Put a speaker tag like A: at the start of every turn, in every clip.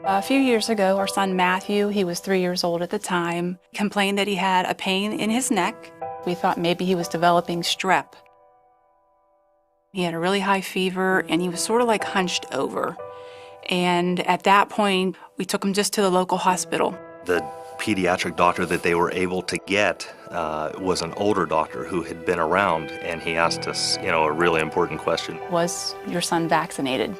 A: A few years ago, our son Matthew, he was 3 years old at the time, complained that he had a pain in his neck. We thought maybe he was developing strep. He had a really high fever and he was sort of like hunched over. And at that point, we took him just to the local hospital.
B: The pediatric doctor that they were able to get was an older doctor who had been around, and he asked us, a really important question.
A: Was your son vaccinated?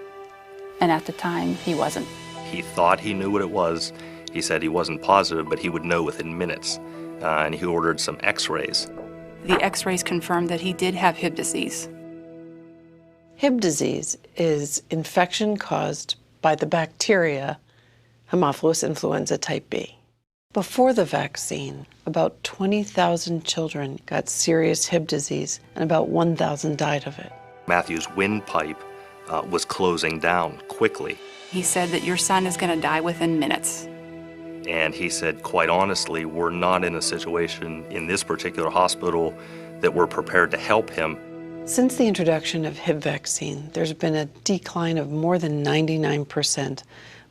A: And at the time, he wasn't.
B: He thought he knew what it was. He said he wasn't positive, but he would know within minutes. And he ordered some x-rays.
A: The x-rays confirmed that he did have Hib disease.
C: Hib disease is infection caused by the bacteria Haemophilus influenza type B. Before the vaccine, about 20,000 children got serious Hib disease and about 1,000 died of it.
B: Matthew's windpipe was closing down quickly.
A: He said that your son is going to die within minutes.
B: And he said, quite honestly, we're not in a situation in this particular hospital that we're prepared to help him.
C: Since the introduction of Hib vaccine, there's been a decline of more than 99%.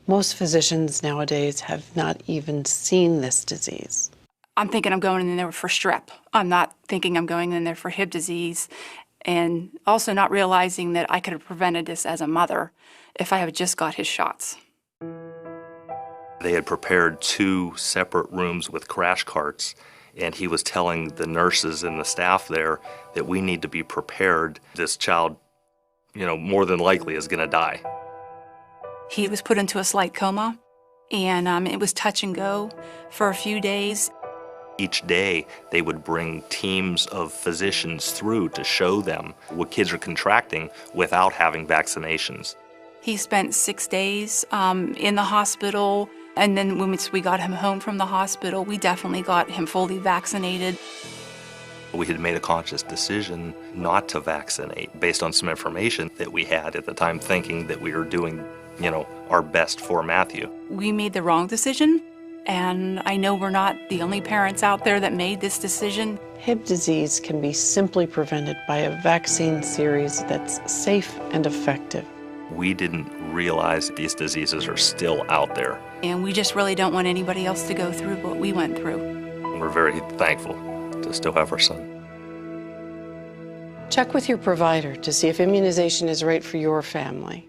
C: Most physicians nowadays have not even seen this disease.
A: I'm thinking I'm going in there for strep. I'm not thinking I'm going in there for Hib disease, and also not realizing that I could have prevented this as a mother if I had just got his shots.
B: They had prepared 2 separate rooms with crash carts, and he was telling the nurses and the staff there that we need to be prepared. This child, more than likely is going to die.
A: He was put into a slight coma, and it was touch and go for a few days.
B: Each day, they would bring teams of physicians through to show them what kids are contracting without having vaccinations.
A: He spent 6 days in the hospital, and then when we got him home from the hospital, we definitely got him fully vaccinated.
B: We had made a conscious decision not to vaccinate based on some information that we had at the time, thinking that we were doing, our best for Matthew.
A: We made the wrong decision, and I know we're not the only parents out there that made this decision.
C: Hib disease can be simply prevented by a vaccine series that's safe and effective.
B: We didn't realize these diseases are still out there.
A: And we just really don't want anybody else to go through what we went through.
B: We're very thankful to still have our son.
C: Check with your provider to see if immunization is right for your family.